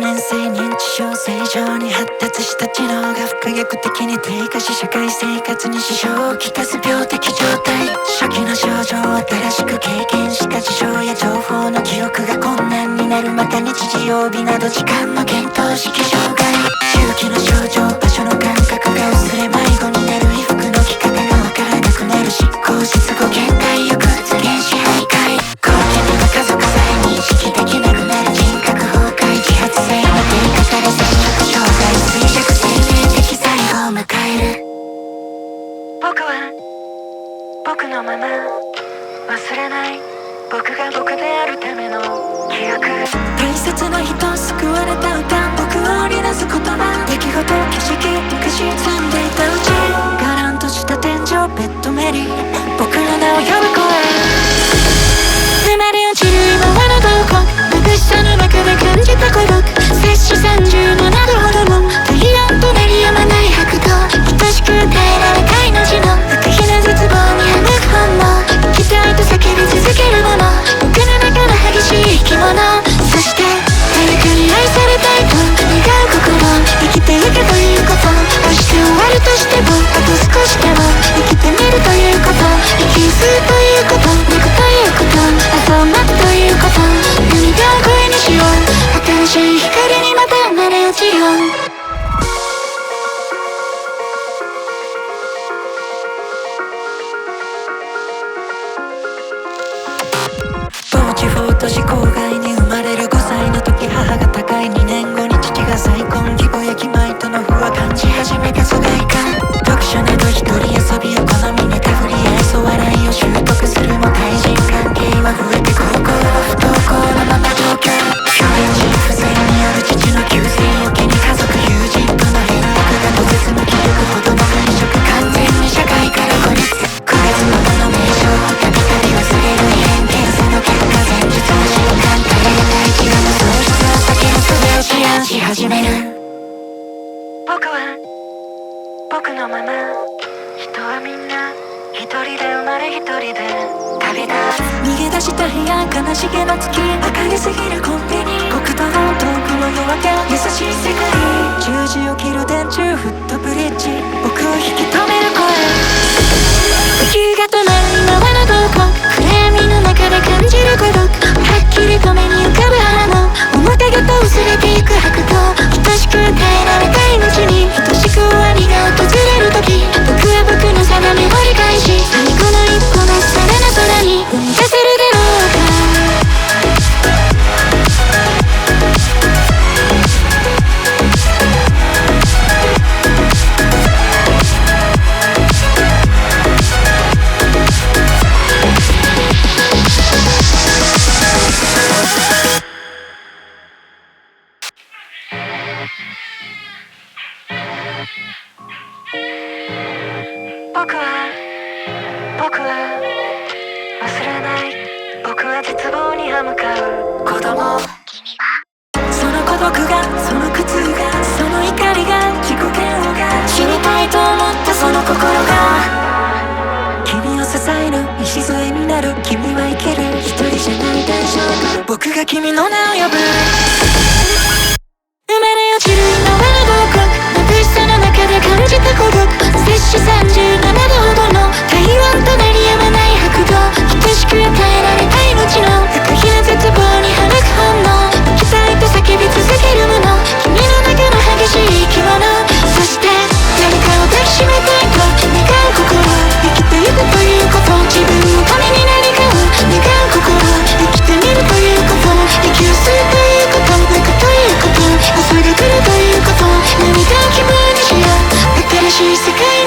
年性認知症正常に発達した知能が不可逆的に低下し社会生活に支障をきたす病的状態。初期の症状を新しく経験した事象や情報の記憶が困難になる、また日時曜日など時間の見当識障害。周期の症状、場所の感覚が薄れ迷子になる、衣服の着方がわからなくなる、執行失語限界抑圧原始徘徊。高機能の家族さえ認識できなくなる、人格崩壊、自発性の低下から摂食障害、衰弱生命的最後を迎える。僕は僕のまま忘れない、僕が僕であるための記憶。大切な人、救われた歌、僕を織りなす言葉、出来事、景色、陸地、積んでいたうち、ガランとした天井、ベッドメリー、僕の名を呼ぶ声。生まれ落ちる今はのどこ、眩しさの中で感じた孤独、摂氏37度ほどの太陽と鳴りやまない拍動、愛しく耐えられた命の不可避な絶望に歯抜く本能、生きたいと叫び続けるもの、僕の中の激しい生き物。そして誰かに愛されたいと願う心、生きてゆけということ、明日終わるとしてもあと少しでも生きてみるということ、息を吸うということ、泣くということ、朝を待つということ、涙を声にしよう、新しい光にまた生まれ落ちよう。地方都市郊外に生まれる5歳の時、母が他界、2年後に父が再婚、義母や義妹との不和感じ始めた疎外感。読書など一人遊びを好み、ネタ振りや愛想笑いを習得するも対人関係は増えて、高校は不登校のまま上京。教員心不全による父の急性を機に家族友人との連絡が途絶、無気力、子供が移植、完全に社会から孤立。9月のこの名称をたびたび忘れる異変、検査の結果前日の瞬間、耐え難い自我の喪失を避ける術を思案し始める。僕は僕のまま、人はみんな一人で生まれ一人で旅立つ。逃げ出した部屋、悲しげな月、明るすぎるコンビニ、国道遠くの夜明け、優しい世界、十字を切る電柱、フットブリッジ、僕を引き止める声。呼吸が止まる今はのどこ、暗闇の中で感じる孤独、はっきりと目に浮かぶ花の表がと薄れていく白桃、愛しく耐えられた命に等しく終わりが訪れる時、僕は僕の定めを理解し、最後の一歩まっさらな空に踏み出せるだろうか。僕は忘れない、僕は絶望に歯向かう子供。その孤独が、その苦痛が、その怒りが、自己嫌悪が、死にたいと思ったその心が君を支える礎になる。君は生きる、一人じゃない大丈夫、僕が君の名を呼ぶ。生まれ落ちる今はのどこ、眩しさの中で感じた孤独、摂氏37度ほどの体温と鳴りやまない拍動、愛しく耐えられた命の不可避な絶望に歯抜く本能、生きたいと叫び続けるもの、君の中の激しい生き物。そして誰かを抱きしめたいと願う心、生きてゆくということ、自分のために何かを願う心、生きてみるということ、息を吸うということ、泣くということ、朝が来るということ、涙を希望にしよう、新しい世界